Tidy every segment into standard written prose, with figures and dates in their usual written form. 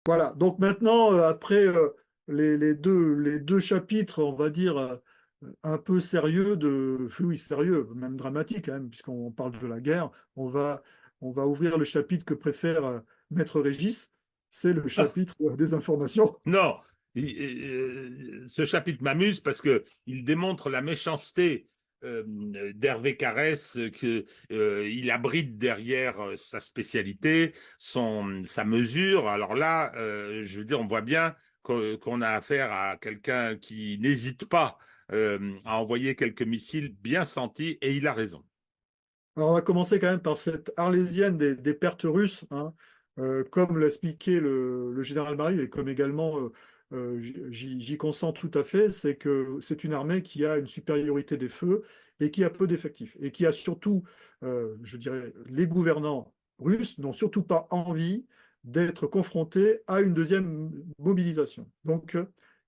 Voilà, donc maintenant, après les deux chapitres, on va dire, un peu sérieux, oui, sérieux, même dramatique, quand même, puisqu'on parle de la guerre, on va ouvrir le chapitre que préfère Maître Régis, c'est le chapitre des informations. Non, ce chapitre m'amuse parce que il démontre la méchanceté d'Hervé Carès, que il abrite derrière sa spécialité, sa mesure. Alors là, je veux dire, on voit bien qu'on a affaire à quelqu'un qui n'hésite pas à envoyer quelques missiles bien sentis, et il a raison. Alors, on va commencer quand même par cette arlésienne des pertes russes, hein. Comme l'expliquait le général Marie, et comme également j'y consens tout à fait, c'est que c'est une armée qui a une supériorité des feux et qui a peu d'effectifs. Et qui a surtout, je dirais, les gouvernants russes n'ont surtout pas envie d'être confrontés à une deuxième mobilisation. Donc,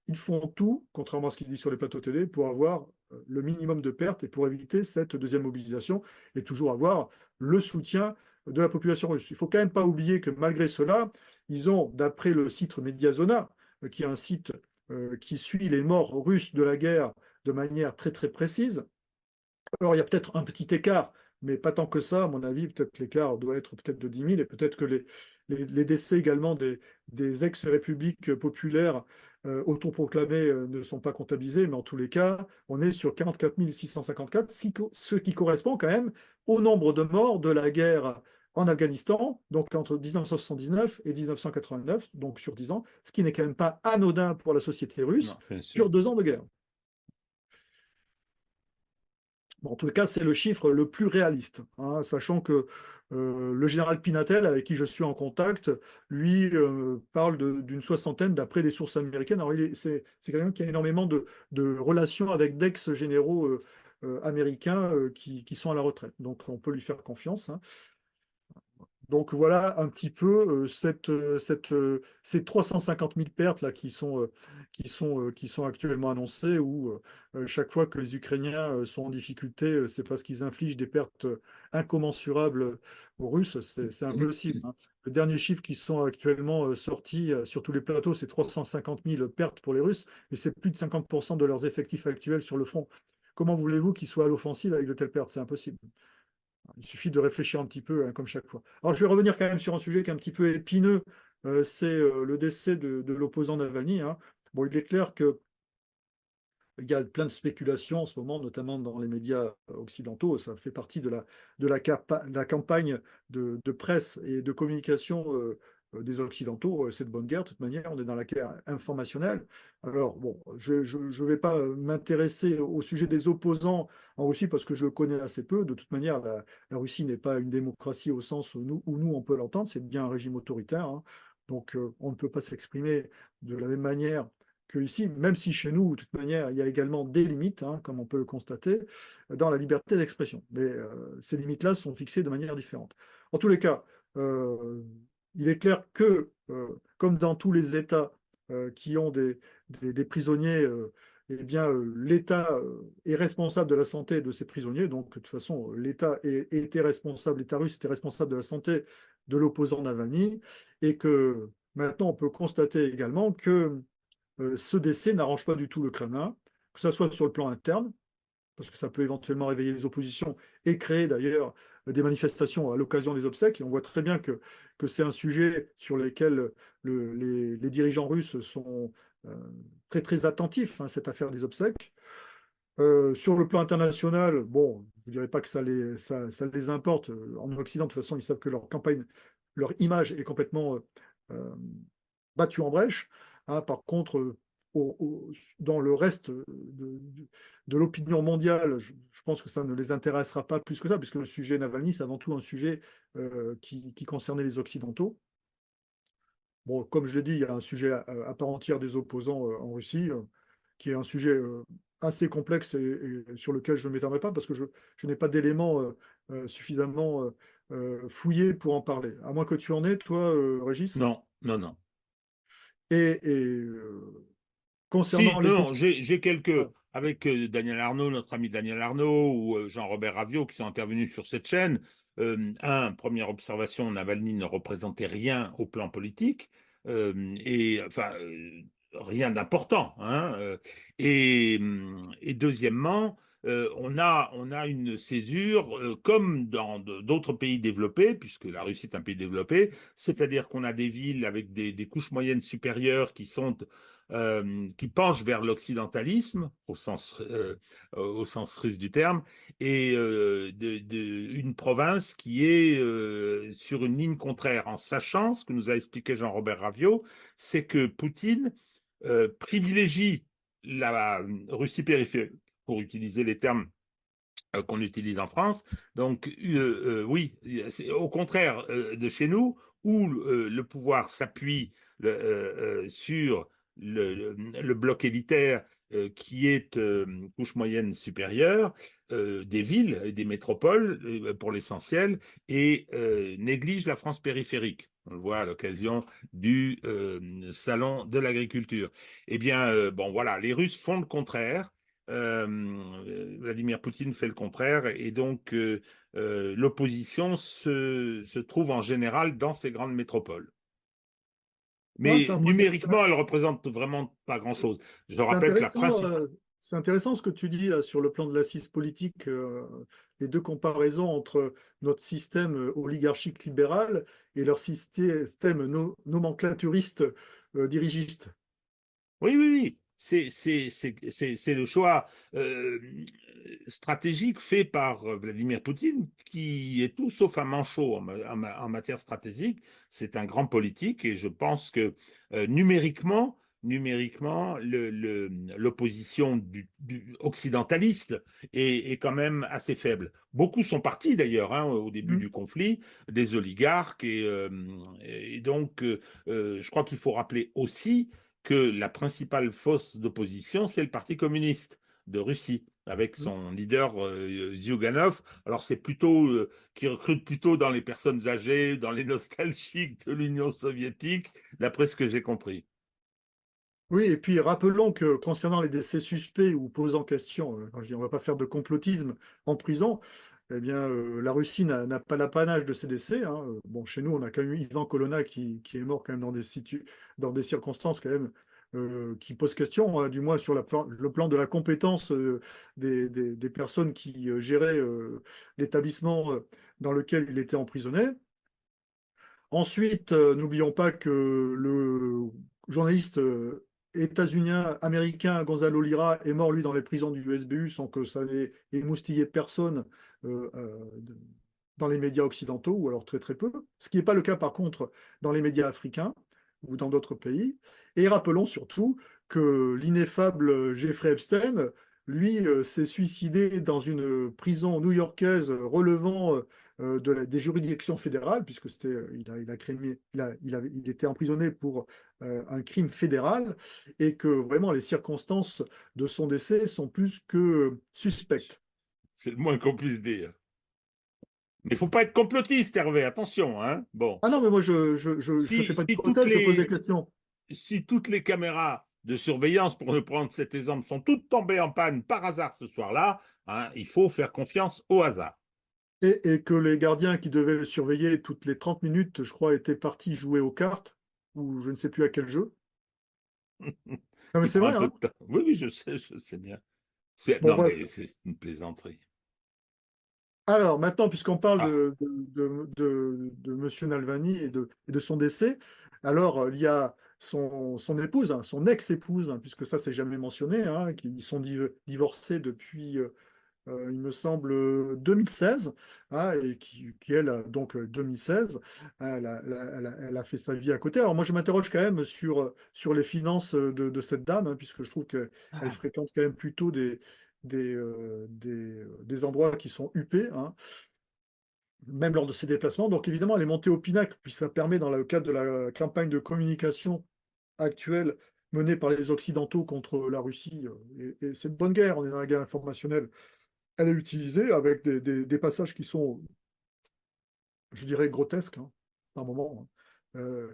ils font tout, contrairement à ce qui se dit sur les plateaux télé, pour avoir le minimum de pertes et pour éviter cette deuxième mobilisation et toujours avoir le soutien de la population russe. Il ne faut quand même pas oublier que malgré cela, ils ont, d'après le site Mediazona, qui est un site qui suit les morts russes de la guerre de manière très très précise. Alors il y a peut-être un petit écart, mais pas tant que ça, à mon avis, peut-être l'écart doit être peut-être de 10 000, et peut-être que les décès également des ex-républiques populaires autoproclamées ne sont pas comptabilisés, mais en tous les cas, on est sur 44 654, ce qui correspond quand même au nombre de morts de la guerre en Afghanistan, donc entre 1979 et 1989, donc sur 10 ans, ce qui n'est quand même pas anodin pour la société russe Non, bien sur sûr. 2 ans de guerre. Bon, en tout cas, c'est le chiffre le plus réaliste, hein, sachant que le général Pinatel, avec qui je suis en contact, lui parle d'une soixantaine d'après des sources américaines. Alors, c'est quelqu'un qui a énormément de relations avec d'ex-généraux américains qui sont à la retraite. Donc, on peut lui faire confiance, hein. Donc voilà un petit peu ces 350 000 pertes là qui sont actuellement annoncées, où chaque fois que les Ukrainiens sont en difficulté, c'est parce qu'ils infligent des pertes incommensurables aux Russes. C'est impossible, hein. Le dernier chiffre qui sont actuellement sortis sur tous les plateaux, c'est 350 000 pertes pour les Russes, et c'est plus de 50% de leurs effectifs actuels sur le front. Comment voulez-vous qu'ils soient à l'offensive avec de telles pertes? C'est impossible. Il suffit de réfléchir un petit peu, hein, comme chaque fois. Alors, je vais revenir quand même sur un sujet qui est un petit peu épineux, c'est le décès de l'opposant Navalny, hein. Bon, il est clair qu'il y a plein de spéculations en ce moment, notamment dans les médias occidentaux. Ça fait partie de la campagne de presse et de communication des Occidentaux. C'est de bonne guerre, de toute manière, on est dans la guerre informationnelle. Alors, bon, je ne vais pas m'intéresser au sujet des opposants en Russie parce que je le connais assez peu. De toute manière, la Russie n'est pas une démocratie au sens où nous on peut l'entendre, c'est bien un régime autoritaire, hein. Donc, on ne peut pas s'exprimer de la même manière que ici, même si chez nous, de toute manière, il y a également des limites, hein, comme on peut le constater, dans la liberté d'expression. Mais ces limites-là sont fixées de manière différente. En tous les cas, euh, il est clair que, comme dans tous les États qui ont des prisonniers, eh bien, l'État est responsable de la santé de ces prisonniers. Donc, de toute façon, l'État russe était responsable de la santé de l'opposant Navalny, et que maintenant, on peut constater également que ce décès n'arrange pas du tout le Kremlin, que ce soit sur le plan interne, parce que ça peut éventuellement réveiller les oppositions et créer d'ailleurs des manifestations à l'occasion des obsèques. Et on voit très bien que c'est un sujet sur lequel les dirigeants russes sont euh, très très attentifs, hein, cette affaire des obsèques. Sur le plan international, bon, je ne dirais pas que ça les importe. En Occident, de toute façon, ils savent que leur campagne, leur image est complètement euh, battue en brèche, hein. Par contre, dans le reste de l'opinion mondiale, je pense que ça ne les intéressera pas plus que ça, puisque le sujet Navalny, c'est avant tout un sujet qui concernait les Occidentaux. Bon, comme je l'ai dit, il y a un sujet à part entière des opposants en Russie, qui est un sujet assez complexe et sur lequel je ne m'étendrai pas parce que je n'ai pas d'éléments suffisamment fouillés pour en parler. À moins que tu en aies, toi, Régis. Non, non, non. Et Si, concernant les non, populations. non, j'ai quelques, avec Daniel Arnaud, notre ami Daniel Arnaud, ou Jean-Robert Ravio, qui sont intervenus sur cette chaîne. Première observation, Navalny ne représentait rien au plan politique. et enfin, rien d'important, hein. Et deuxièmement, on a une césure, comme dans d'autres pays développés, puisque la Russie est un pays développé, c'est-à-dire qu'on a des villes avec des couches moyennes supérieures qui penchent vers l'occidentalisme, au sens russe du terme, et une province qui est sur une ligne contraire, en sachant ce que nous a expliqué Jean-Robert Raviot, c'est que Poutine privilégie la Russie périphérique, pour utiliser les termes qu'on utilise en France. Donc, oui, c'est au contraire de chez nous, où le pouvoir s'appuie sur le bloc élitaire qui est couche moyenne supérieure, des villes et des métropoles pour l'essentiel, et néglige la France périphérique. On le voit à l'occasion du salon de l'agriculture. Eh bien, bon, voilà, les Russes font le contraire. Vladimir Poutine fait le contraire, et donc l'opposition se trouve en général dans ces grandes métropoles. Ouais, Mais numériquement, elle représente vraiment pas grand-chose. Je c'est rappelle que la intéressant, principale... c'est intéressant ce que tu dis là, sur le plan de l'assise politique, les deux comparaisons entre notre système oligarchique libéral et leur système nomenclaturiste dirigiste. Oui, oui, oui. C'est le choix stratégique fait par Vladimir Poutine, qui est tout sauf un manchot en matière stratégique. C'est un grand politique, et je pense que numériquement, l'opposition occidentaliste est quand même assez faible. Beaucoup sont partis d'ailleurs, hein, au début Mhm. du conflit, des oligarques, et donc je crois qu'il faut rappeler aussi que la principale force d'opposition, c'est le Parti communiste de Russie, avec son leader Zyuganov. Alors c'est plutôt qui recrute plutôt dans les personnes âgées, dans les nostalgiques de l'Union soviétique, d'après ce que j'ai compris. Oui, et puis rappelons que concernant les décès suspects ou posant question, quand je dis on ne va pas faire de complotisme en prison, eh bien, la Russie n'a pas l'apanage de ces décès, hein. Bon, chez nous, on a quand même eu Ivan Colonna qui est mort quand même dans des circonstances quand même qui posent question, hein, du moins sur le plan de la compétence des personnes qui géraient l'établissement dans lequel il était emprisonné. Ensuite, n'oublions pas que le journaliste états-unien américain Gonzalo Lira est mort, lui, dans les prisons du SBU sans que ça n'ait émoustillé personne euh, euh, dans les médias occidentaux, ou alors très très peu. Ce qui n'est pas le cas, par contre, dans les médias africains ou dans d'autres pays. Et rappelons surtout que l'ineffable Jeffrey Epstein, lui, s'est suicidé dans une prison new-yorkaise relevant des juridictions fédérales, puisque il était emprisonné pour un crime fédéral, et que vraiment les circonstances de son décès sont plus que suspectes. C'est le moins qu'on puisse dire. Mais il ne faut pas être complotiste, Hervé, attention, hein. Bon, Ah non, mais moi je fais pas si toutes d'hypothèse, je pose des les, questions. si toutes les caméras de surveillance, pour ne prendre cet exemple, sont toutes tombées en panne par hasard ce soir-là, hein, il faut faire confiance au hasard. Et que les gardiens qui devaient le surveiller toutes les 30 minutes, je crois, étaient partis jouer aux cartes, ou je ne sais plus à quel jeu. Non, mais Il c'est prend un vrai, peu hein. de temps. Oui, oui, je sais bien. Bon, Non, bref. mais c'est une plaisanterie. Alors, maintenant, puisqu'on parle Ah, de Monsieur Nalvani et de son décès, alors il y a son épouse, hein, son ex-épouse, hein, puisque ça, c'est jamais mentionné, hein, qui sont divorcés depuis il me semble, 2016, hein, et elle, donc 2016, hein, elle a fait sa vie à côté. Alors moi, je m'interroge quand même sur les finances de cette dame, hein, puisque je trouve qu'elle fréquente quand même plutôt des endroits qui sont huppés, hein, même lors de ses déplacements. Donc évidemment, elle est montée au pinacle, puis ça permet, dans le cadre de la campagne de communication actuelle menée par les Occidentaux contre la Russie, et c'est une bonne guerre, on est dans la guerre informationnelle, elle est utilisée avec des passages qui sont, je dirais, grotesques, hein, par moment, hein.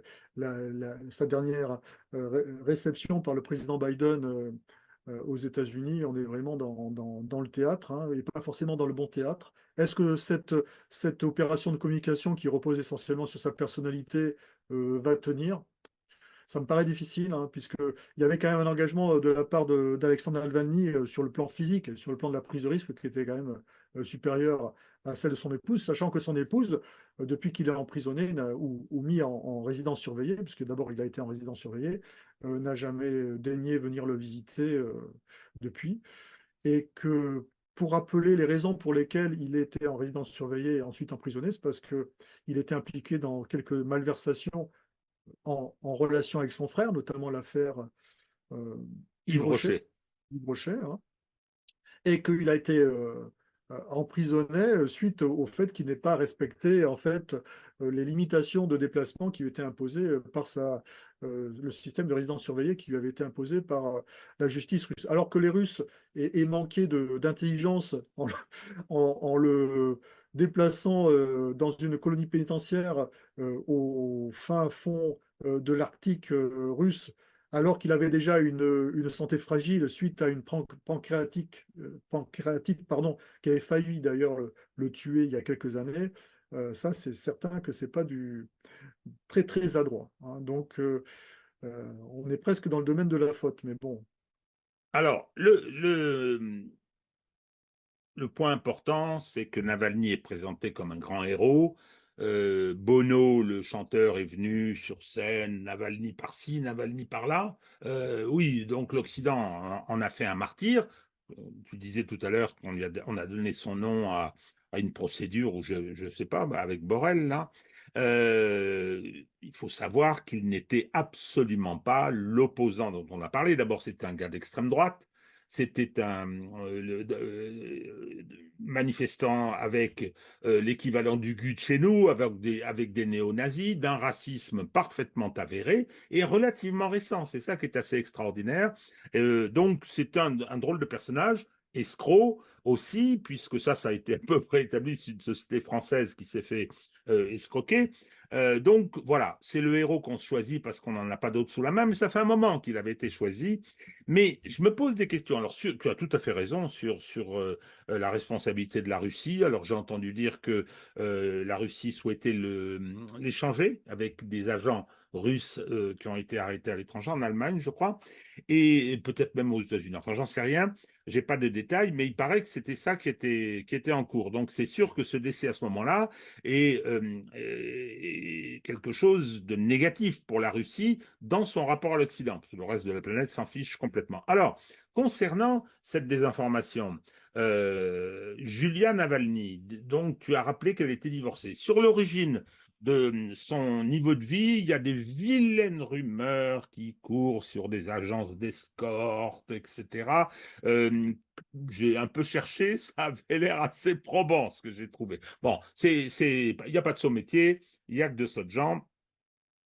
Sa dernière réception par le président Biden aux États-Unis, on est vraiment dans le théâtre, hein, et pas forcément dans le bon théâtre. Est-ce que cette opération de communication qui repose essentiellement sur sa personnalité va tenir? ça me paraît difficile, hein, puisqu'il y avait quand même un engagement de la part d'Alexandre Navalny sur le plan physique, sur le plan de la prise de risque, qui était quand même supérieure à celle de son épouse, sachant que son épouse, depuis qu'il est emprisonné ou mis en résidence surveillée, puisque d'abord il a été en résidence surveillée, n'a jamais daigné venir le visiter depuis, et que pour rappeler les raisons pour lesquelles il était en résidence surveillée et ensuite emprisonné, c'est parce qu'il était impliqué dans quelques malversations en relation avec son frère, notamment l'affaire euh, Yves Yves Rocher, Rocher. Yves Rocher, hein, et qu'il a été emprisonné suite au fait qu'il n'ait pas respecté en fait les limitations de déplacement qui lui étaient imposées par le système de résidence surveillée qui lui avait été imposé par la justice russe. Alors que les Russes aient manqué d'intelligence en le déplaçant dans une colonie pénitentiaire au fin fond de l'Arctique russe, alors qu'il avait déjà une santé fragile suite à une pancréatite pardon, qui avait failli d'ailleurs le tuer il y a quelques années, ça c'est certain que c'est pas du très très adroit, hein. Donc on est presque dans le domaine de la faute, mais bon. Alors, le point important, c'est que Navalny est présenté comme un grand héros. Bono, le chanteur, est venu sur scène, Navalny par-ci, Navalny par-là. Oui, donc l'Occident en a fait un martyr. Tu disais tout à l'heure on a donné son nom à une procédure où je ne sais pas, avec Borrell, là. Il faut savoir qu'il n'était absolument pas l'opposant dont on a parlé. D'abord, c'était un gars d'extrême droite. C'était un manifestant avec l'équivalent du GUD chez nous, avec des néo-nazis, d'un racisme parfaitement avéré et relativement récent. C'est ça qui est assez extraordinaire. Donc, c'est un drôle de personnage, escroc aussi, puisque ça a été à peu près établi, c'est une société française qui s'est fait escroquer. Donc voilà, c'est le héros qu'on choisit parce qu'on n'en a pas d'autre sous la main, mais ça fait un moment qu'il avait été choisi. Mais je me pose des questions. Alors, tu as tout à fait raison sur la responsabilité de la Russie. Alors, j'ai entendu dire que la Russie souhaitait l'échanger avec des agents russes qui ont été arrêtés à l'étranger, en Allemagne, je crois, et peut-être même aux États-Unis. Enfin, j'en sais rien. J'ai pas de détails, mais il paraît que c'était ça qui était en cours. Donc, c'est sûr que ce décès à ce moment-là est quelque chose de négatif pour la Russie dans son rapport à l'Occident, parce que le reste de la planète s'en fiche complètement. Alors, concernant cette désinformation, Julia Navalny, donc tu as rappelé qu'elle était divorcée. Sur l'origine de son niveau de vie, il y a des vilaines rumeurs qui courent sur des agences d'escorte, etc. J'ai un peu cherché, ça avait l'air assez probant ce que j'ai trouvé. Bon, il n'y a pas de saut métier, il n'y a que de sauts de jambes.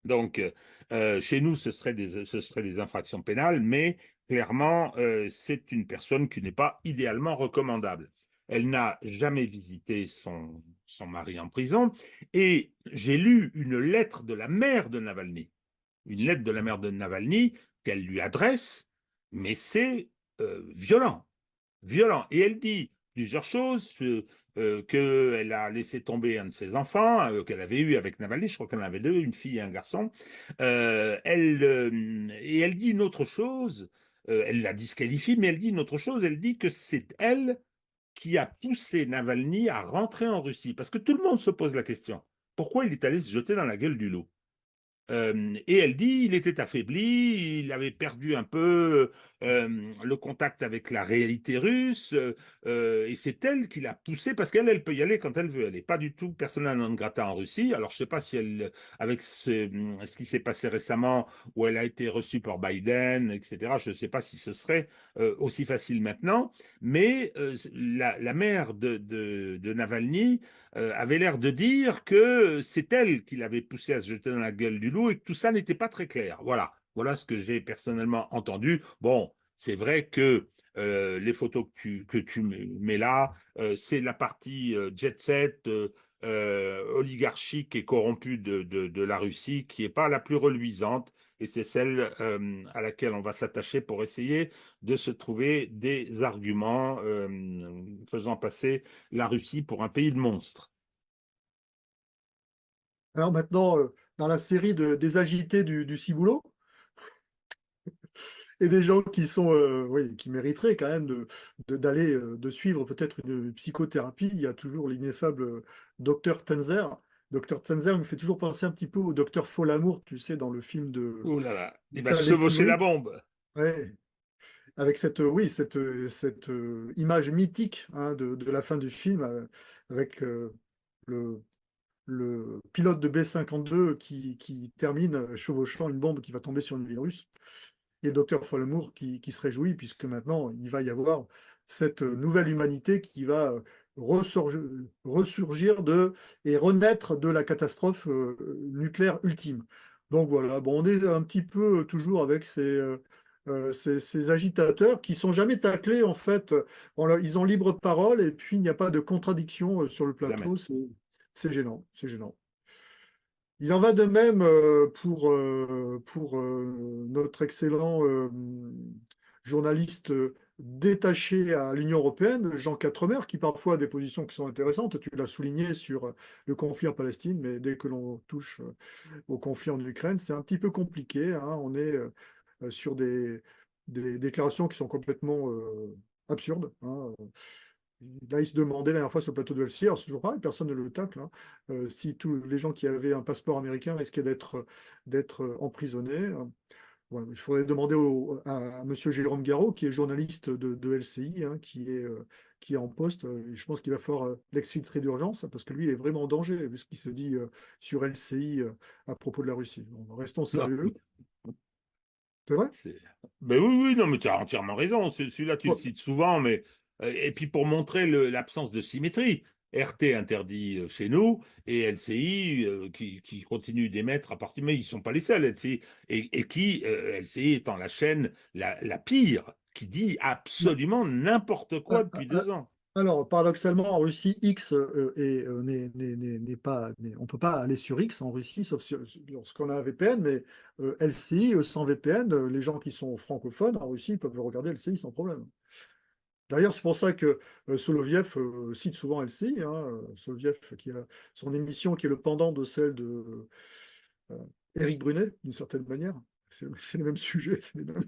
Donc, chez nous, ce serait des infractions pénales, mais clairement, c'est une personne qui n'est pas idéalement recommandable. Elle n'a jamais visité son mari en prison, et j'ai lu une lettre de la mère de Navalny, une lettre de la mère de Navalny qu'elle lui adresse, mais c'est violent violent. Et elle dit plusieurs choses, qu'elle a laissé tomber un de ses enfants, qu'elle avait eu avec Navalny, je crois qu'elle en avait deux, une fille et un garçon. Et elle dit une autre chose, elle la disqualifie, mais elle dit une autre chose, elle dit que c'est elle qui a poussé Navalny à rentrer en Russie. Parce que tout le monde se pose la question, pourquoi il est allé se jeter dans la gueule du loup? Et elle dit il était affaibli, il avait perdu un peu le contact avec la réalité russe, et c'est elle qui l'a poussé parce elle peut y aller quand elle veut. Elle n'est pas du tout persona non grata en Russie. Alors je ne sais pas si elle, avec ce qui s'est passé récemment, où elle a été reçue par Biden, etc. Je ne sais pas si ce serait aussi facile maintenant. Mais la mère de Navalny avait l'air de dire que c'est elle qui l'avait poussé à se jeter dans la gueule du loup et que tout ça n'était pas très clair. Voilà, voilà ce que j'ai personnellement entendu. Bon, c'est vrai que les photos que tu mets là, c'est la partie jet set, oligarchique et corrompue de la Russie qui n'est pas la plus reluisante. Et c'est celle à laquelle on va s'attacher pour essayer de se trouver des arguments faisant passer la Russie pour un pays de monstres. Alors maintenant, dans la série des agités du Ciboulot, et des gens qui sont, oui, qui mériteraient quand même d'aller, de suivre peut-être une psychothérapie. Il y a toujours l'ineffable docteur Tenzer. Docteur Tenzer me fait toujours penser un petit peu au docteur Folamour, tu sais, dans le film Oh là là, de il va Stanley chevaucher la Kubrick. bombe. Ouais, avec cette, oui, cette image mythique, hein, de la fin du film, avec le, le pilote de B-52 qui termine chevauchant une bombe qui va tomber sur une ville russe, et le docteur Folamour qui se réjouit, puisque maintenant, il va y avoir cette nouvelle humanité qui va ressurgir et renaître de la catastrophe nucléaire ultime. Donc voilà, bon, on est un petit peu toujours avec ces agitateurs qui sont jamais taclés, en fait. Ils ont libre parole et puis il n'y a pas de contradiction sur le Jamais. plateau. C'est gênant, c'est gênant. Il en va de même pour notre excellent journaliste détaché à l'Union européenne, Jean Quatremer, qui parfois a des positions qui sont intéressantes. Tu l'as souligné sur le conflit en Palestine, mais dès que l'on touche au conflit en Ukraine, c'est un petit peu compliqué, hein. On est sur des déclarations qui sont complètement absurdes, hein. Là, il se demandait la dernière fois sur le plateau de LCI, alors c'est toujours pareil, personne ne le tacle, hein, si tous les gens qui avaient un passeport américain risquaient d'être emprisonnés. Ouais, il faudrait demander à Monsieur Jérôme Garot, qui est journaliste de LCI, hein, qui est en poste. Je pense qu'il va falloir l'exfiltrer d'urgence, parce que lui, il est vraiment en danger, vu ce qui se dit sur LCI à propos de la Russie. Bon, restons Non, sérieux. C'est vrai? c'est- ben oui, oui, non, mais tu as entièrement raison. Celui-là, tu le Bon, cites souvent, mais et puis pour montrer l'absence de symétrie. RT interdit chez nous et LCI qui continue d'émettre à partir, mais ils ne sont pas les seuls, LCI, et qui, LCI étant la chaîne la pire, qui dit bah, absolument n'importe quoi ah, depuis ah, 2 ans. alors, paradoxalement, en Russie, X n'est pas, on peut pas aller sur X en Russie, sauf lorsqu'on a un VPN, mais LCI, sans VPN, les gens qui sont francophones en Russie peuvent regarder LCI sans problème. D'ailleurs, c'est pour ça que Soloviev cite souvent LCI, hein, Soloviev qui a son émission qui est le pendant de celle de euh, Éric Brunet, d'une certaine manière. C'est les mêmes sujets, c'est les mêmes.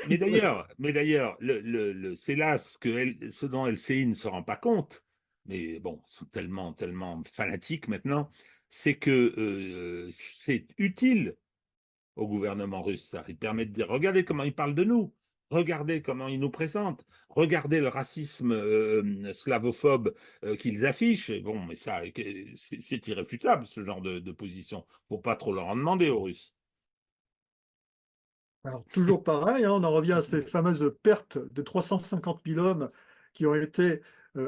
Mais d'ailleurs, c'est là ce dont LCI ne se rend pas compte, mais bon, ils sont tellement, tellement fanatiques maintenant, c'est que c'est utile au gouvernement russe, ça. Il permet de dire, regardez comment ils parlent de nous, regardez comment ils nous présentent, regardez le racisme slavophobe qu'ils affichent. Et bon, mais ça, c'est irréfutable, ce genre de position. Faut pas trop leur en demander aux Russes. Alors, toujours pareil, hein, on en revient à ces fameuses pertes de 350 000 hommes qui ont été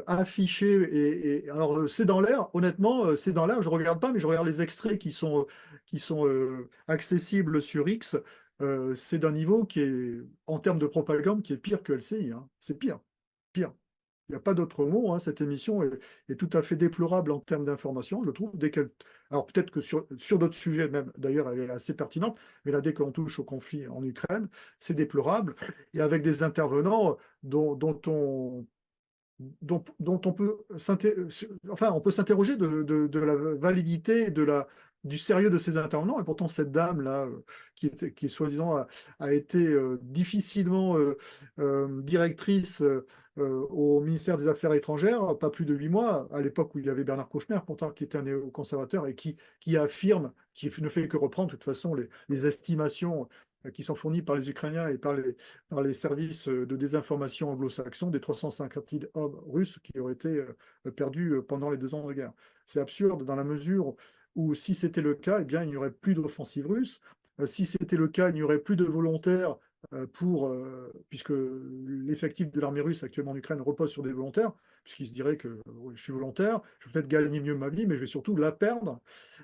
affichés. Alors, c'est dans l'air, honnêtement, c'est dans l'air. Je ne regarde pas, mais je regarde les extraits qui sont accessibles sur X. C'est d'un niveau qui est, en termes de propagande, qui est pire que LCI, hein. C'est pire, pire. Il n'y a pas d'autre mot, hein. Cette émission est tout à fait déplorable en termes d'information, je trouve. Alors peut-être que sur d'autres sujets même, d'ailleurs, elle est assez pertinente, mais là, dès qu'on touche au conflit en Ukraine, c'est déplorable. Et avec des intervenants dont on peut s'interroger de la validité et du sérieux de ces intervenants. Et pourtant, cette dame-là, qui soi-disant a été difficilement directrice au ministère des Affaires étrangères, pas plus de 8 mois, à l'époque où il y avait Bernard Kouchner, pourtant, qui était un néoconservateur et qui affirme, qui ne fait que reprendre de toute façon les estimations qui sont fournies par les Ukrainiens et par les services de désinformation anglo-saxons des 350 000 hommes russes qui auraient été perdus pendant les 2 ans de guerre. C'est absurde dans la mesure où, si c'était le cas, eh bien, il n'y aurait plus d'offensive russe. Si c'était le cas, il n'y aurait plus de volontaires puisque l'effectif de l'armée russe actuellement en Ukraine repose sur des volontaires, puisqu'ils se diraient que oui, je suis volontaire, je vais peut-être gagner mieux ma vie, mais je vais surtout la perdre.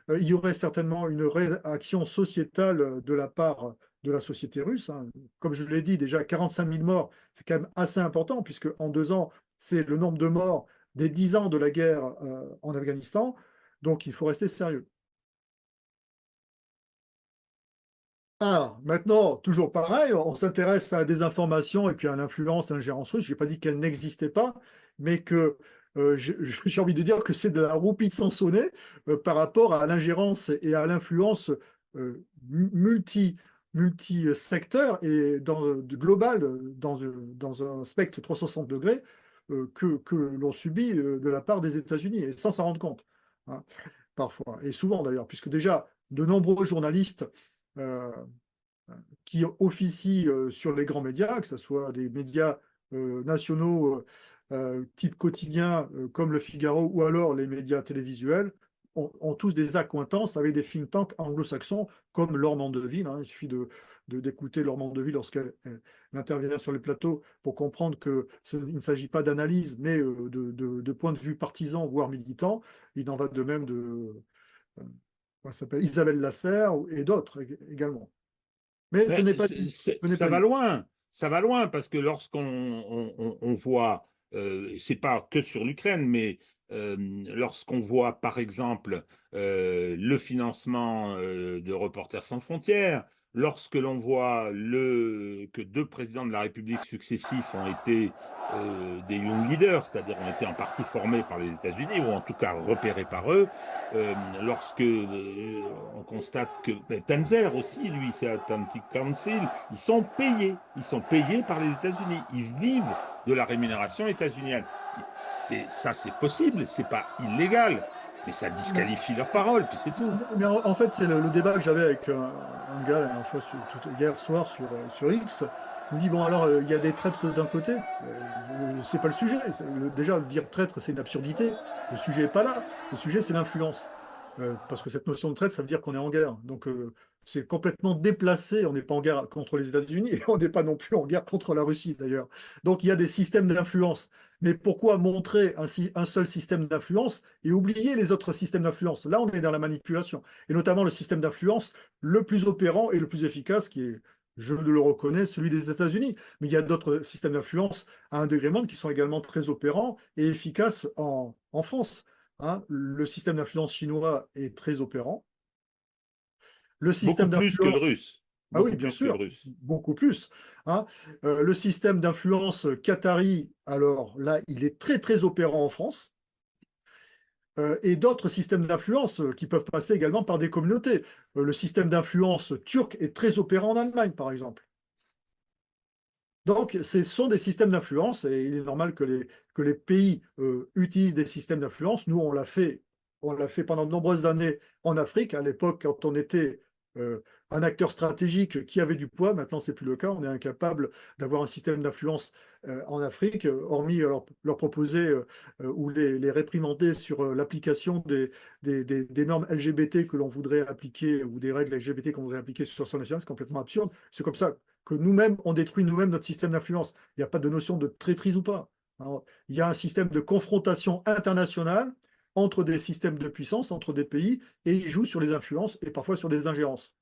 Il y aurait certainement une réaction sociétale de la part de la société russe, hein. Comme je l'ai dit, déjà 45 000 morts, c'est quand même assez important, puisque en 2 ans, c'est le nombre de morts des 10 ans de la guerre en Afghanistan. Donc il faut rester sérieux. Ah, maintenant, toujours pareil, on s'intéresse à la désinformation et puis à l'influence, à l'ingérence russe. Je n'ai pas dit qu'elle n'existait pas, mais que j'ai envie de dire que c'est de la roupie de Sansonnet par rapport à l'ingérence et à l'influence multi, multi-secteur et du global, dans un spectre 360 degrés que l'on subit de la part des États-Unis, et sans s'en rendre compte, hein, parfois, et souvent d'ailleurs, puisque déjà de nombreux journalistes euh, qui officient sur les grands médias, que ce soit des médias nationaux type quotidien comme Le Figaro ou alors les médias télévisuels, ont tous des accointances avec des think tanks anglo-saxons comme Laure Mandeville. Hein. Il suffit d'écouter Laure Mandeville lorsqu'elle intervient sur les plateaux pour comprendre qu'il ne s'agit pas d'analyse, mais de point de vue partisan, voire militant. Il en va de même euh, comment ça s'appelle, Isabelle Lasserre et d'autres également. Mais ce Mais n'est pas dit. Ce n'est ça pas va dit. loin, ça va loin, parce que lorsqu'on on voit, c'est pas que sur l'Ukraine, mais lorsqu'on voit par exemple le financement de Reporters sans frontières, lorsque l'on voit que deux présidents de la République successifs ont été des young leaders, c'est-à-dire ont été en partie formés par les États-Unis, ou en tout cas repérés par eux, lorsque on constate que Tanzer aussi, lui, c'est Atlantic Council, ils sont payés par les États-Unis, ils vivent de la rémunération états-unienne. Ça, c'est possible, c'est pas illégal, mais ça Mais, disqualifie leur parole, puis c'est tout. mais en fait, c'est le débat que j'avais avec un gars la dernière fois, hier soir sur X. Il me dit, bon, alors, il y a des traîtres d'un côté. C'est pas le sujet. Déjà, dire traître, c'est une absurdité. Le sujet n'est pas là. Le sujet, c'est l'influence. Parce que cette notion de traître, ça veut dire qu'on est en guerre. Donc, c'est complètement déplacé. On n'est pas en guerre contre les États-Unis et on n'est pas non plus en guerre contre la Russie, d'ailleurs. Donc, il y a des systèmes d'influence. Mais pourquoi montrer un seul système d'influence et oublier les autres systèmes d'influence? Là, on est dans la manipulation. Et notamment le système d'influence le plus opérant et le plus efficace, qui est, je le reconnais, celui des États-Unis. Mais il y a d'autres systèmes d'influence à un degré moindre qui sont également très opérants et efficaces en France. Hein. Le système d'influence chinois est très opérant. Le Beaucoup système plus que le d'influence, russe. ah oui, Beaucoup bien plus que le sûr, russe. beaucoup plus. Hein. Le système d'influence qatari, alors là, il est très très opérant en France. Et d'autres systèmes d'influence qui peuvent passer également par des communautés. Le système d'influence turc est très opérant en Allemagne, par exemple. Donc, ce sont des systèmes d'influence et il est normal que les pays utilisent des systèmes d'influence. Nous, on l'a fait pendant de nombreuses années en Afrique, à l'époque quand on était euh, un acteur stratégique qui avait du poids. Maintenant, c'est plus le cas. On est incapable d'avoir un système d'influence en Afrique, hormis leur proposer ou les réprimander sur l'application des normes LGBT que l'on voudrait appliquer ou des règles LGBT qu'on voudrait appliquer sur le sol national. C'est complètement absurde. C'est comme ça que nous-mêmes, on détruit nous-mêmes notre système d'influence. Il n'y a pas de notion de traîtrise ou pas. Alors, il y a un système de confrontation internationale entre des systèmes de puissance, entre des pays, et ils jouent sur les influences et parfois sur des ingérences.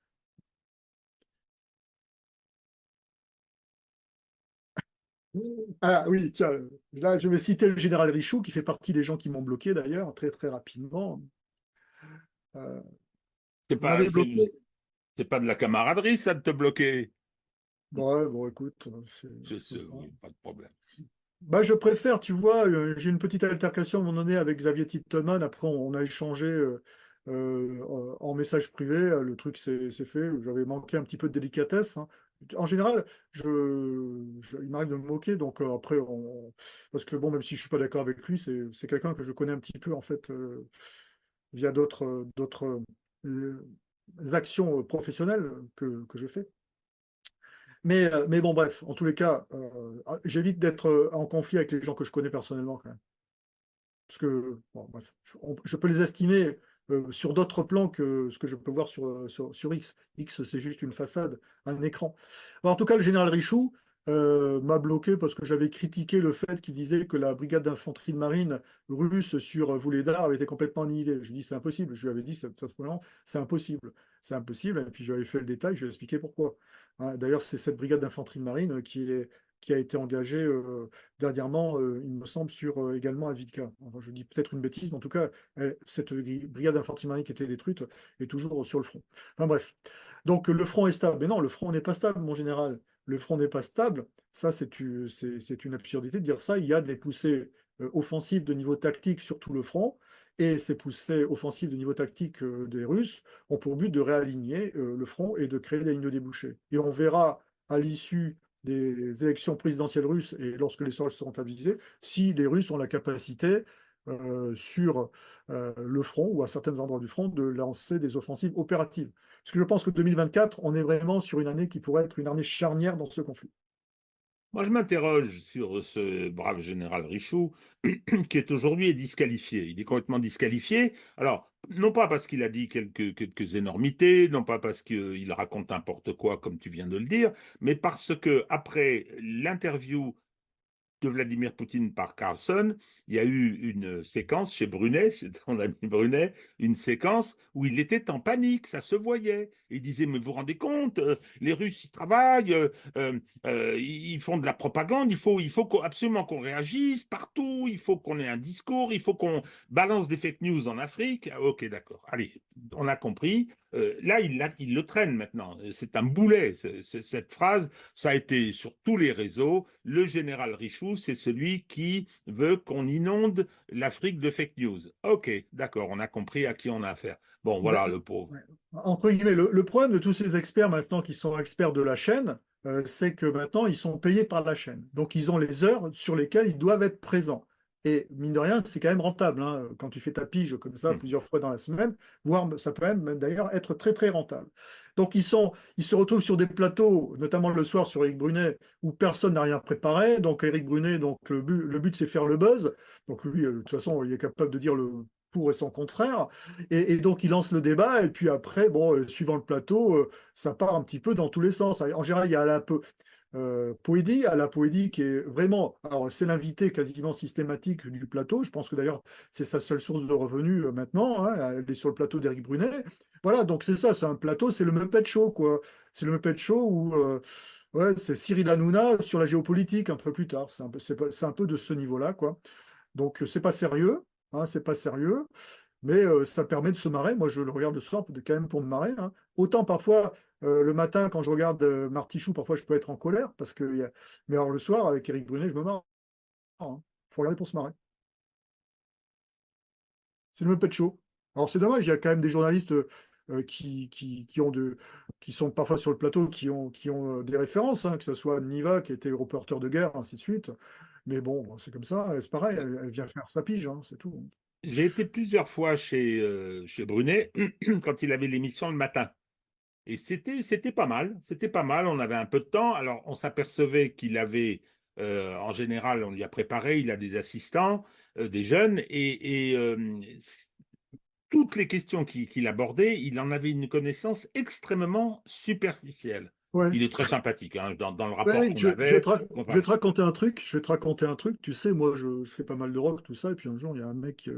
Ah oui, tiens, là je vais citer le général Richoux, qui fait partie des gens qui m'ont bloqué d'ailleurs, très très rapidement. Euh, C'est il pas, m'avait c'est, bloqué. c'est pas de la camaraderie, ça, de te bloquer. Bon, ouais, bon écoute, c'est Je sais, comme ça. oui, pas de problème. Bah, je préfère, tu vois, j'ai eu une petite altercation à un moment donné avec Xavier Titelman. Après, on a échangé en message privé. Le truc s'est fait. J'avais manqué un petit peu de délicatesse. Hein. En général, il m'arrive de me moquer. Donc après, parce que bon, même si je suis pas d'accord avec lui, c'est quelqu'un que je connais un petit peu en fait via d'autres actions professionnelles que je fais. Mais bon, bref, en tous les cas, j'évite d'être en conflit avec les gens que je connais personnellement, quand même. Parce que, bon, bref, je peux les estimer sur d'autres plans que ce que je peux voir sur X. X, c'est juste une façade, un écran. Bon, en tout cas, le général Richoux m'a bloqué parce que j'avais critiqué le fait qu'il disait que la brigade d'infanterie de marine russe sur Vuhledar avait été complètement annihilée. Je lui ai dit, c'est impossible. Je lui avais dit, simplement, c'est impossible. C'est impossible. Et puis, j'avais fait le détail, je lui ai expliqué pourquoi. Hein, d'ailleurs, c'est cette brigade d'infanterie de marine qui a été engagée dernièrement, il me semble, également à Vidka. Enfin, je dis peut-être une bêtise, mais en tout cas, cette brigade d'infanterie marine qui était détruite est toujours sur le front. Enfin bref. Donc le front est stable. Mais non, le front n'est pas stable, mon général. Le front n'est pas stable. Ça, c'est une absurdité de dire ça. Il y a des poussées offensives de niveau tactique sur tout le front. Et ces poussées offensives de niveau tactique des Russes ont pour but de réaligner le front et de créer des lignes de débouchés. Et on verra à l'issue des élections présidentielles russes et lorsque les sondages seront avisés, si les Russes ont la capacité sur le front ou à certains endroits du front de lancer des offensives opératives. Parce que je pense que 2024, on est vraiment sur une année qui pourrait être une année charnière dans ce conflit. Moi, je m'interroge sur ce brave général Richoux, qui est aujourd'hui disqualifié. Il est complètement disqualifié. Alors, non pas parce qu'il a dit quelques énormités, non pas parce qu'il raconte n'importe quoi, comme tu viens de le dire, mais parce que après l'interview de Vladimir Poutine par Carlson, il y a eu une séquence chez Brunet, chez ton ami Brunet, une séquence où il était en panique, ça se voyait. Il disait, mais vous vous rendez compte, les Russes, ils travaillent, ils font de la propagande, il faut absolument qu'on réagisse partout, il faut qu'on ait un discours, il faut qu'on balance des fake news en Afrique. Ah, ok, d'accord, allez, on a compris. Là, il le traîne maintenant. C'est un boulet, cette phrase. Ça a été sur tous les réseaux. Le général Richoux, c'est celui qui veut qu'on inonde l'Afrique de fake news. Ok, d'accord, on a compris à qui on a affaire. Bon, Ben, voilà, le pauvre. ouais. Entre guillemets, le problème de tous ces experts maintenant qui sont experts de la chaîne, c'est que maintenant ils sont payés par la chaîne. Donc ils ont les heures sur lesquelles ils doivent être présents. Et mine de rien, c'est quand même rentable hein, quand tu fais ta pige comme ça plusieurs fois dans la semaine, voire ça peut même d'ailleurs être très très rentable. Donc ils se retrouvent sur des plateaux, notamment le soir sur Éric Brunet, où personne n'a rien préparé. Donc Éric Brunet, donc le but c'est faire le buzz. Donc lui, de toute façon, il est capable de dire le pour et son contraire. Et donc, il lance le débat, et puis après, bon, suivant le plateau, ça part un petit peu dans tous les sens. En général, il y a la Poédie, à la Poédie qui est vraiment, alors c'est l'invité quasiment systématique du plateau. Je pense que d'ailleurs, c'est sa seule source de revenus maintenant. Hein, elle est sur le plateau d'Éric Brunet. Voilà, donc c'est ça, c'est un plateau, c'est le Muppet Show, quoi. C'est le Muppet Show où ouais, c'est Cyril Hanouna sur la géopolitique un peu plus tard. C'est un peu de ce niveau-là, quoi. Donc, c'est pas sérieux, hein, c'est pas sérieux. Mais ça permet de se marrer. Moi, je le regarde le soir quand même pour me marrer. Hein. Autant parfois, le matin, quand je regarde Martichoux, parfois je peux être en colère. Mais alors le soir, avec Éric Brunet, je me marre. Il faut regarder pour se marrer. C'est le Muppet Show. Alors c'est dommage, il y a quand même des journalistes qui sont parfois sur le plateau, qui ont des références, hein, que ce soit Niva, qui était reporter de guerre, ainsi de suite. Mais bon, c'est comme ça, c'est pareil, elle vient faire sa pige, hein, c'est tout. J'ai été plusieurs fois chez Brunet quand il avait l'émission le matin. Et c'était pas mal, c'était pas mal. On avait un peu de temps. Alors, on s'apercevait qu'il avait, en général, on lui a préparé, il a des assistants, des jeunes, toutes les questions qu'il abordait, il en avait une connaissance extrêmement superficielle. Ouais. Il est très sympathique, hein, dans le Ouais, rapport oui, qu'on avait. je vais Enfin, te raconter un truc. Je vais te raconter un truc. Tu sais, moi, je fais pas mal de rock, tout ça. Et puis un jour, il y a un mec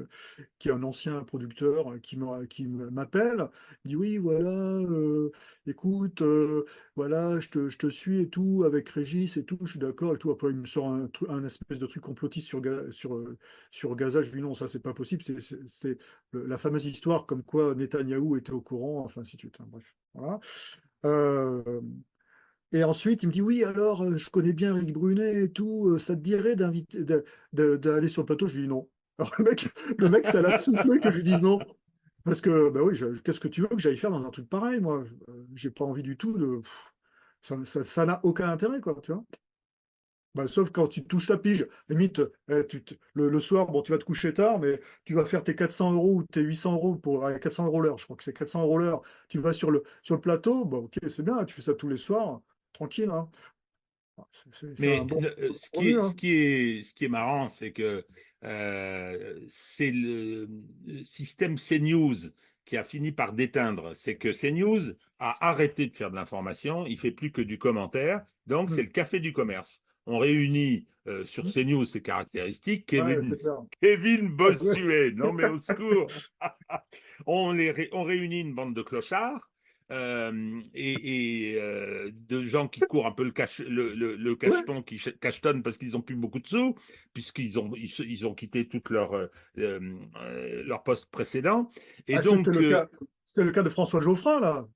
qui est un ancien producteur m'appelle. Il dit oui, voilà, écoute, voilà, je te suis et tout, avec Régis et tout. Je suis d'accord et tout. Après, il me sort un espèce de truc complotiste sur Gaza. Je lui dis non, ça, c'est pas possible. C'est la fameuse histoire comme quoi Netanyahou était au courant, enfin, ainsi de suite. Hein, bref, voilà. Euh, et ensuite, il me dit, oui, alors, je connais bien Rick Brunet et tout, ça te dirait d'aller sur le plateau? Je lui dis non. Alors, le mec, ça l'a soufflé que je lui dise non. Parce que, bah oui, qu'est-ce que tu veux que j'aille faire dans un truc pareil, moi? J'ai pas envie du tout de. Ça n'a aucun intérêt, quoi, tu vois? Bah, sauf quand tu touches ta pige. Limite, le soir, bon, tu vas te coucher tard, mais tu vas faire tes 400 euros ou tes 800 euros pour 400 euros l'heure. Je crois que c'est 400 euros l'heure. Tu vas sur le plateau, bon, ok, c'est bien, tu fais ça tous les soirs, tranquille, hein. C'est un mais bon ce qui revenu, est, ce hein. qui est, ce qui est marrant, c'est que c'est le système CNews qui a fini par déteindre. C'est que CNews a arrêté de faire de l'information, il fait plus que du commentaire, donc c'est Hmm. le café du commerce. On réunit sur Hmm. CNews ses caractéristiques. Ouais, Kevin, c'est clair. Kevin Ouais, ouais. Bossuet, non mais au secours. On réunit une bande de clochards de gens qui courent un peu le Ouais. cacheton, qui cachetonnent parce qu'ils n'ont plus beaucoup de sous, ils ont quitté tout leur poste précédent. Et Ah, donc, c'était le cas de François Geoffrin, là.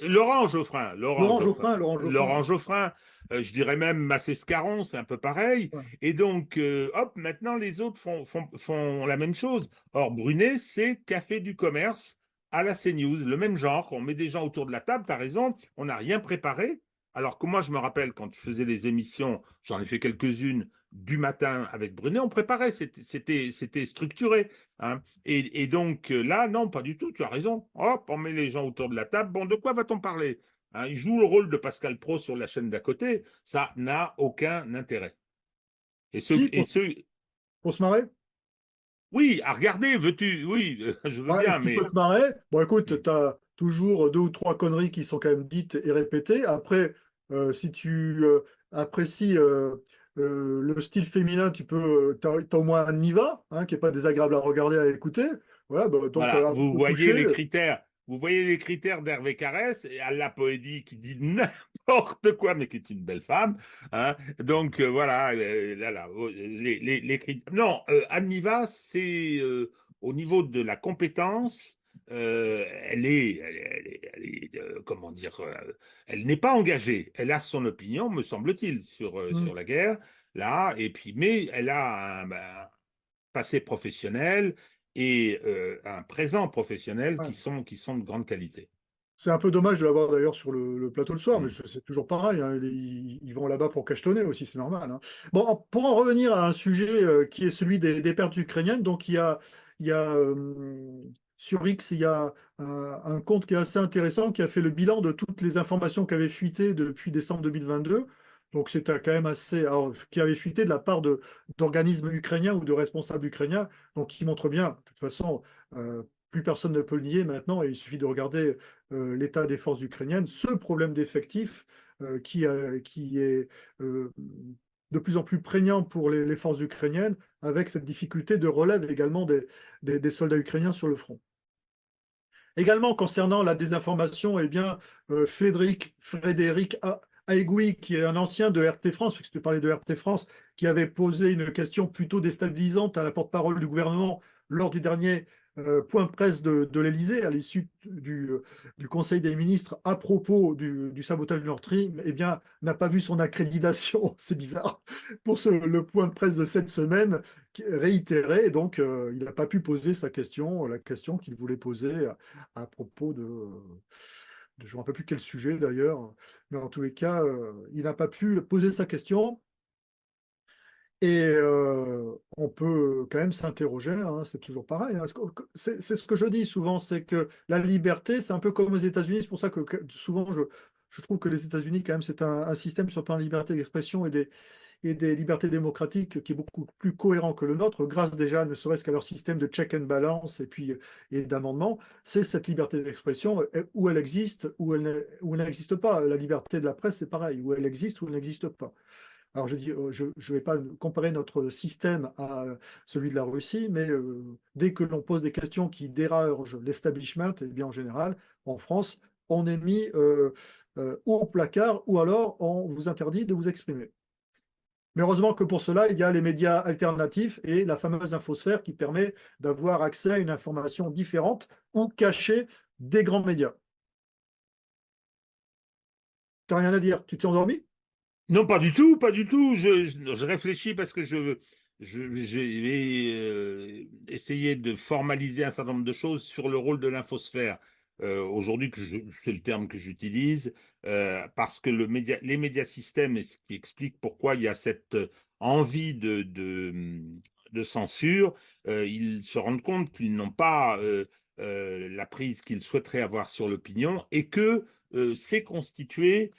Laurent Geoffrin, Laurent Laurent Geoffrin, Geoffrin, Laurent Laurent Geoffrin. Geoffrin, je dirais même Massescaron, c'est un peu pareil. Ouais. Et donc, hop, maintenant les autres font la même chose. Or, Brunet, c'est Café du commerce à la CNews, le même genre. On met des gens autour de la table, tu as raison, on n'a rien préparé. Alors que moi, je me rappelle quand tu faisais les émissions, j'en ai fait quelques-unes du matin avec Brunet, on préparait, c'était structuré. Hein. Et donc là, non, pas du tout, tu as raison. Hop, on met les gens autour de la table. Bon, de quoi va-t-on parler? Hein, il joue le rôle de Pascal Pro sur la chaîne d'à côté. Ça n'a aucun intérêt. Et ceux, Si, et ceux, pour se marrer? oui, à regarder, veux-tu? Oui, je veux Ouais, bien, tu peux mais te marrer. Bon, écoute, hmm, tu as toujours deux ou trois conneries qui sont quand même dites et répétées. Après, si tu apprécies le style féminin, t'as au moins un Niva, hein, qui n'est pas désagréable à regarder, à écouter. Voilà, bah, donc voilà, avant de te coucher, vous voyez les critères d'Hervé Carès et Alla Poédi qui dit n'importe quoi, mais qui est une belle femme. Hein. Donc voilà, là, là, les critères. Non, Anniva, c'est au niveau de la compétence, comment dire, elle n'est pas engagée. Elle a son opinion, me semble-t-il, hmm, sur la guerre, là, et puis, mais elle a passé professionnel et un présent professionnel ouais. qui sont de grande qualité. C'est un peu dommage de l'avoir d'ailleurs sur le plateau le soir, mais Mm. c'est toujours pareil, hein, ils vont là-bas pour cachetonner aussi, c'est normal, hein. Bon, pour en revenir à un sujet qui est celui des pertes ukrainiennes, donc sur X, il y a un compte qui est assez intéressant qui a fait le bilan de toutes les informations qui avaient fuité depuis décembre 2022. Donc c'était quand même assez, alors, qui avait fuité de la part d'organismes ukrainiens ou de responsables ukrainiens, donc qui montre bien, de toute façon, euh, plus personne ne peut le nier maintenant, et il suffit de regarder l'état des forces ukrainiennes, ce problème d'effectifs qui est euh, de plus en plus prégnant pour les forces ukrainiennes, avec cette difficulté de relève également des soldats ukrainiens sur le front. Également, concernant la désinformation, eh bien, Frédéric Aigoui, qui est un ancien de RT France, puisque tu parlais de RT France, qui avait posé une question plutôt déstabilisante à la porte-parole du gouvernement lors du dernier point de presse de l'Élysée, à l'issue du Conseil des ministres, à propos du sabotage du Nord Stream, eh bien, n'a pas vu son accréditation, c'est bizarre, pour le point de presse de cette semaine, réitéré, et donc il n'a pas pu poser sa question, la question qu'il voulait poser à propos je ne me rappelle plus quel sujet d'ailleurs, mais en tous les cas, il n'a pas pu poser sa question. Et on peut quand même s'interroger, hein, c'est toujours pareil, hein. C'est ce que je dis souvent, c'est que la liberté, c'est un peu comme aux États-Unis. C'est pour ça que souvent, je trouve que les États-Unis, quand même, c'est un système sur le plan de liberté d'expression et des libertés démocratiques qui est beaucoup plus cohérent que le nôtre, grâce déjà ne serait-ce qu'à leur système de check and balance et d'amendement. C'est cette liberté d'expression où elle existe, où elle n'existe pas. La liberté de la presse, c'est pareil, où elle existe, où elle n'existe pas. Alors je dis, je ne vais pas comparer notre système à celui de la Russie, mais dès que l'on pose des questions qui dérangent l'establishment, eh bien en général, en France, on est mis ou au placard, ou alors on vous interdit de vous exprimer. Mais heureusement que pour cela, il y a les médias alternatifs et la fameuse infosphère qui permet d'avoir accès à une information différente ou cachée des grands médias. Tu n'as rien à dire, tu t'es endormi? Non, pas du tout, pas du tout. Je réfléchis parce que je vais essayer de formaliser un certain nombre de choses sur le rôle de l'infosphère. Aujourd'hui, c'est le terme que j'utilise, parce que les médias systèmes, et ce qui explique pourquoi il y a cette envie de censure, ils se rendent compte qu'ils n'ont pas la prise qu'ils souhaiteraient avoir sur l'opinion et que c'est constitué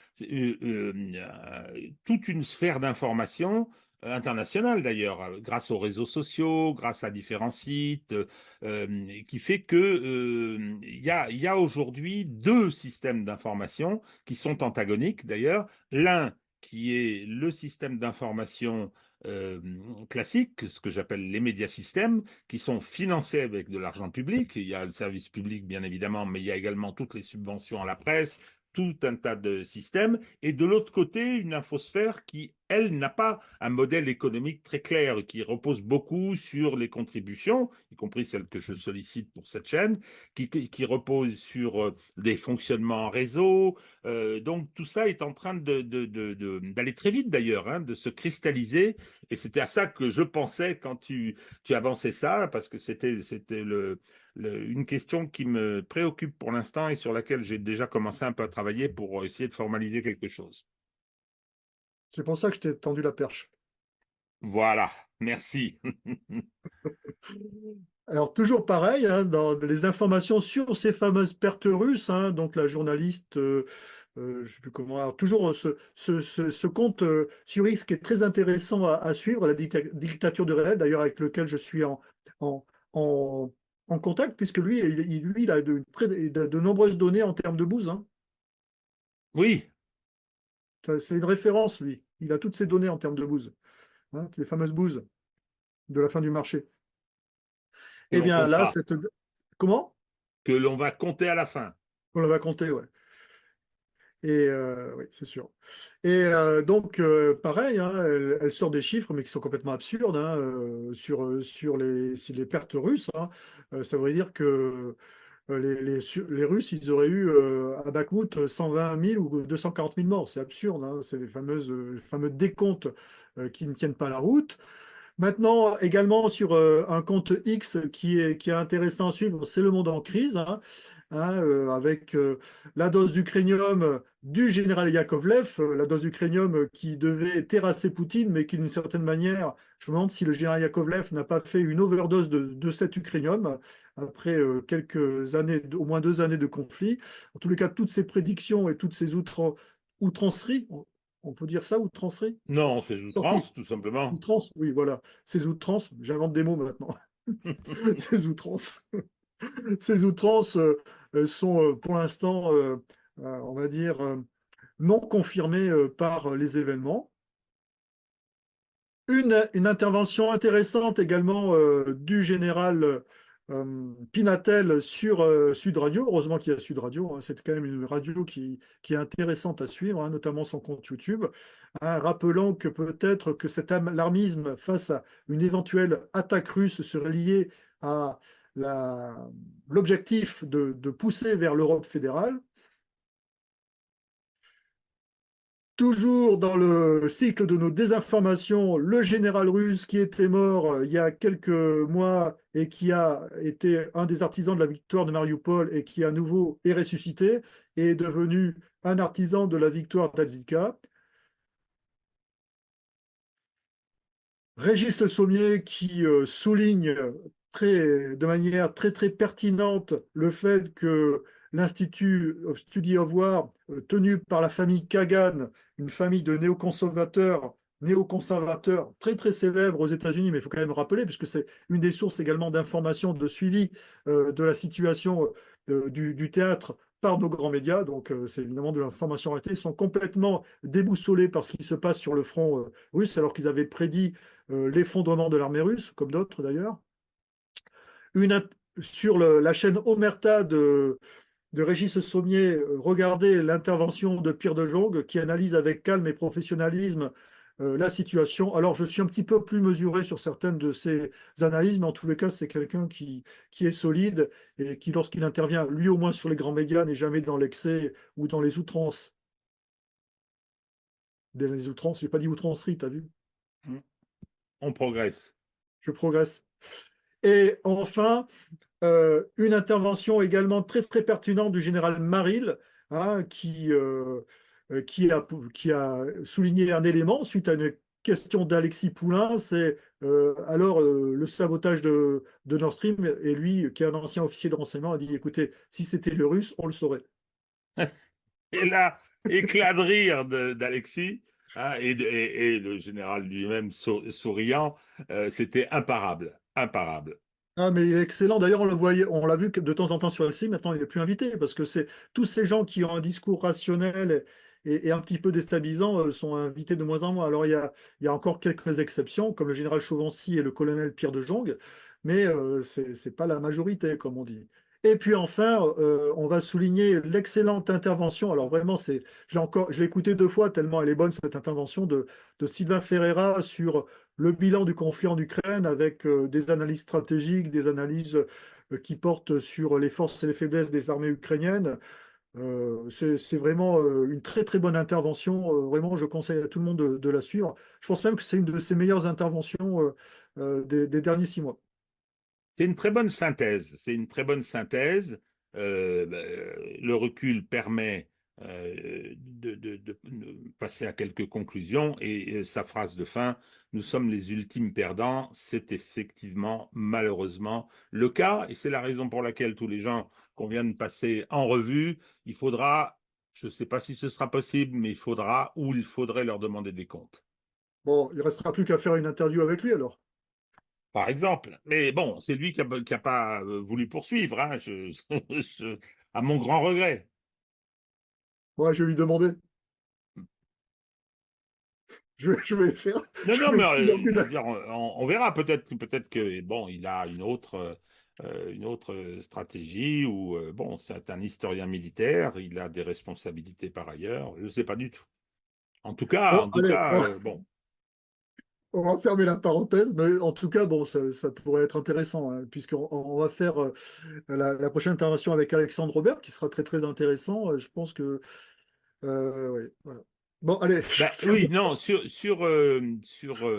toute une sphère d'information internationale d'ailleurs, grâce aux réseaux sociaux, grâce à différents sites, qui fait que il y a aujourd'hui deux systèmes d'information qui sont antagoniques d'ailleurs. L'un qui est le système d'information classique, ce que j'appelle les médias systèmes, qui sont financés avec de l'argent public. Il y a le service public, bien évidemment, mais il y a également toutes les subventions à la presse, tout un tas de systèmes, et de l'autre côté, une infosphère qui, elle, n'a pas un modèle économique très clair, qui repose beaucoup sur les contributions, y compris celles que je sollicite pour cette chaîne, qui repose sur des fonctionnements en réseau. Donc tout ça est en train d'aller très vite d'ailleurs, hein, de se cristalliser, et c'était à ça que je pensais quand tu avançais ça, parce que c'était une question qui me préoccupe pour l'instant et sur laquelle j'ai déjà commencé un peu à travailler pour essayer de formaliser quelque chose. C'est pour ça que je t'ai tendu la perche. Voilà, merci. Alors, toujours pareil, hein, dans les informations sur ces fameuses pertes russes, hein, donc la journaliste, je ne sais plus comment, alors toujours ce compte sur X qui est très intéressant à suivre, la dictature de réel, d'ailleurs avec lequel je suis en, en, en contact, puisque lui, il a de nombreuses données en termes de bouse. Hein. Oui, C'est une référence, lui. Il a toutes ces données en termes de bouse, hein, les fameuses bouses de la fin du marché. que Eh l'on bien là, comptera, Comment? que l'on va compter à la fin. On va compter, ouais. Et oui, c'est sûr. Et donc, pareil, hein, elle sort des chiffres, mais qui sont complètement absurdes hein, sur les pertes russes. Hein. Ça voudrait dire que les Russes, ils auraient eu à Bakhmout 120 000 ou 240 000 morts. C'est absurde. Hein. C'est les fameux décomptes qui ne tiennent pas la route. Maintenant, également sur un compte X qui est intéressant à suivre, c'est Le Monde en crise, hein, avec la dose d'ucranium du général Yakovlev, la dose d'ucranium qui devait terrasser Poutine, mais qui d'une certaine manière, je me demande si le général Yakovlev n'a pas fait une overdose de cet ucranium après quelques années, au moins 2 années de conflit. En tous les cas, toutes ces prédictions et toutes ces outranceries, on peut dire ça, outranceries, Non, c'est sorties. outrance, tout simplement. Outrances, oui, voilà. Ces outrances, j'invente des mots maintenant. Ces outrances. Ces outrances sont pour l'instant, on va dire, non confirmées par les événements. Une intervention intéressante également du général Pinatel sur Sud Radio. Heureusement qu'il y a Sud Radio, hein. C'est quand même une radio qui est intéressante à suivre, hein, notamment son compte YouTube, hein, rappelant que peut-être que cet alarmisme face à une éventuelle attaque russe serait lié à l'objectif de pousser vers l'Europe fédérale. Toujours dans le cycle de nos désinformations, le général russe qui était mort il y a quelques mois et qui a été un des artisans de la victoire de Mariupol et qui à nouveau est ressuscité est devenu un artisan de la victoire d'Adzika. Régis Le Sommier qui souligne de manière très pertinente le fait que l'Institut of Study of War, tenu par la famille Kagan, une famille de néoconservateurs très célèbres aux États-Unis, mais il faut quand même rappeler, puisque c'est une des sources également d'information, de suivi de la situation du théâtre par nos grands médias, donc c'est évidemment de l'information arrêtée, ils sont complètement déboussolés par ce qui se passe sur le front russe, alors qu'ils avaient prédit l'effondrement de l'armée russe, comme d'autres d'ailleurs. Sur la chaîne Omerta de Régis Sommier, regardez l'intervention de Pierre de Jong qui analyse avec calme et professionnalisme la situation. Alors, je suis un petit peu plus mesuré sur certaines de ces analyses, mais en tous les cas, c'est quelqu'un qui est solide et qui, lorsqu'il intervient, lui au moins sur les grands médias, n'est jamais dans l'excès ou dans les outrances. Dans les outrances, j'ai pas dit outrancerie, t'as vu? On progresse. Je progresse. Et enfin, une intervention également très pertinente du général Maril, hein, qui a souligné un élément suite à une question d'Alexis Poulain, c'est le sabotage de Nord Stream, et lui, qui est un ancien officier de renseignement, a dit, écoutez, si c'était le russe, on le saurait. Et là, éclat de rire d'Alexis, hein, et le général lui-même souriant, c'était imparable, imparable. Ah, mais excellent. D'ailleurs, on le voyait, on l'a vu de temps en temps sur LCI. Maintenant, il n'est plus invité parce que c'est tous ces gens qui ont un discours rationnel et un petit peu déstabilisant sont invités de moins en moins. Alors, il y a encore quelques exceptions, comme le général Chauvency et le colonel Pierre de Jong, mais c'est pas la majorité, comme on dit. Et puis enfin, on va souligner l'excellente intervention. Alors vraiment, je l'ai écouté 2 fois tellement elle est bonne cette intervention de Sylvain Ferreira sur le bilan du conflit en Ukraine avec des analyses stratégiques, des analyses qui portent sur les forces et les faiblesses des armées ukrainiennes. C'est vraiment une très très bonne intervention. Vraiment, je conseille à tout le monde de la suivre. Je pense même que c'est une de ses meilleures interventions des derniers 6 mois. C'est une très bonne synthèse. C'est une très bonne synthèse. Le recul permet de passer à quelques conclusions et sa phrase de fin, nous sommes les ultimes perdants, c'est effectivement malheureusement le cas et c'est la raison pour laquelle tous les gens qu'on vient de passer en revue, il faudra, je ne sais pas si ce sera possible, mais il faudra ou il faudrait leur demander des comptes. Bon, il restera plus qu'à faire une interview avec lui alors. Par exemple. Mais bon, c'est lui qui a pas voulu poursuivre, hein, à mon grand regret. Ouais, je vais lui demander. Je vais faire. Non, Je non, vais mais essayer je veux dire, on verra. Peut-être que bon, il a une autre stratégie ou bon, c'est un historien militaire, il a des responsabilités par ailleurs. Je ne sais pas du tout. Bon, En tout allez, cas, bon. on va fermer la parenthèse, mais en tout cas, bon, ça pourrait être intéressant, hein, puisqu'on va faire la prochaine intervention avec Alexandre Robert, qui sera très très intéressant. Je pense que oui, voilà. Bon, allez, je Ben ferme. oui, non, sur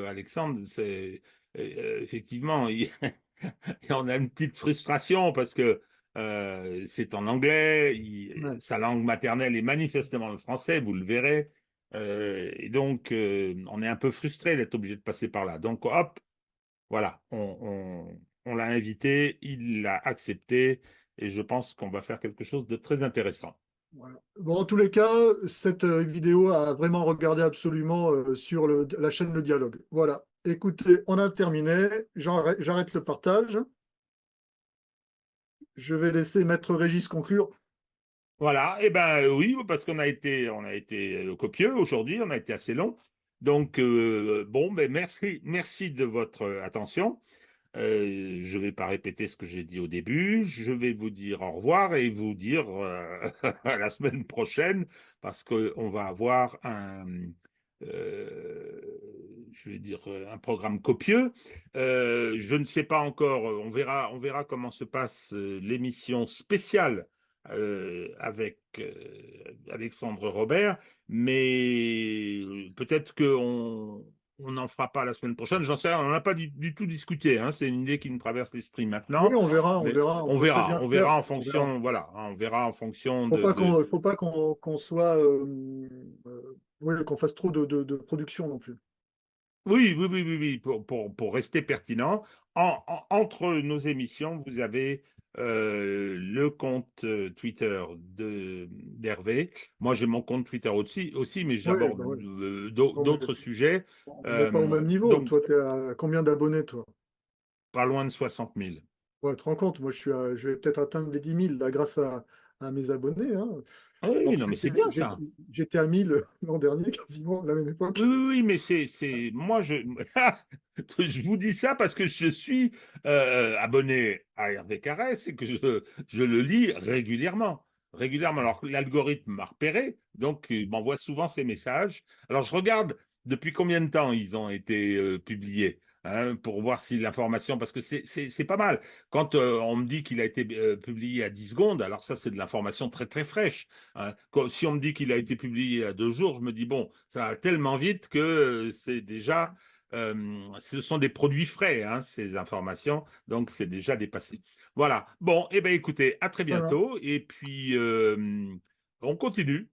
Alexandre, c'est effectivement, on a une petite frustration parce que c'est en anglais, Ouais, sa langue maternelle est manifestement le français, vous le verrez. Et donc, on est un peu frustré d'être obligé de passer par là. Donc, hop, voilà, on l'a invité, il l'a accepté, et je pense qu'on va faire quelque chose de très intéressant. voilà. Bon, en tous les cas, cette vidéo a vraiment regardé absolument sur la chaîne Le Dialogue. Voilà. Écoutez, on a terminé. J'arrête le partage. Je vais laisser Maître Régis conclure. Voilà, et ben oui, parce on a été copieux aujourd'hui, on a été assez long. Donc bon, ben merci de votre attention. Je vais pas répéter ce que j'ai dit au début. Je vais vous dire au revoir et vous dire à la semaine prochaine parce qu'on va avoir je vais dire un programme copieux. Je ne sais pas encore. On verra comment se passe l'émission spéciale avec Alexandre Robert, mais peut-être on n'en fera pas la semaine prochaine. J'en sais rien, on n'en a pas du tout discuté. Hein. C'est une idée qui nous traverse l'esprit Oui, maintenant, on verra, on mais verra. On peut très bien on faire. verra en On verra. fonction, voilà, hein, on verra en fonction Faut pas qu'on soit, oui, qu'on fasse trop de production non plus. Oui, pour rester pertinent. Entre nos émissions, vous avez le compte Twitter d'Hervé. Moi, j'ai mon compte Twitter aussi mais Oui, j'aborde bah ouais. Bon, mais d'autres sujets. on n'est pas au même niveau. Donc, Toi, tu es à combien d'abonnés, toi? pas loin de 60 000. Ouais, tu te rends compte, moi, je vais peut-être atteindre les 10 000 là, grâce à mes abonnés, hein. Oui, Alors oui, que non, mais c'est bien ça. j'étais à 1000 l'an dernier, quasiment à la même époque. Oui, mais moi, je vous dis ça parce que je suis abonné à Hervé Carès et que je le lis régulièrement. Régulièrement. Alors, l'algorithme m'a repéré, donc il m'envoie souvent ces messages. Alors, je regarde depuis combien de temps ils ont été publiés. Hein, pour voir si l'information, parce que c'est pas mal. Quand on me dit qu'il a été publié à 10 secondes, alors ça, c'est de l'information très, très fraîche. Hein. Si on me dit qu'il a été publié il y a 2 jours, je me dis, bon, ça va tellement vite que c'est déjà, ce sont des produits frais, hein, ces informations, donc c'est déjà dépassé. Voilà. Bon, eh bien, écoutez, à très Voilà. bientôt, et puis on continue.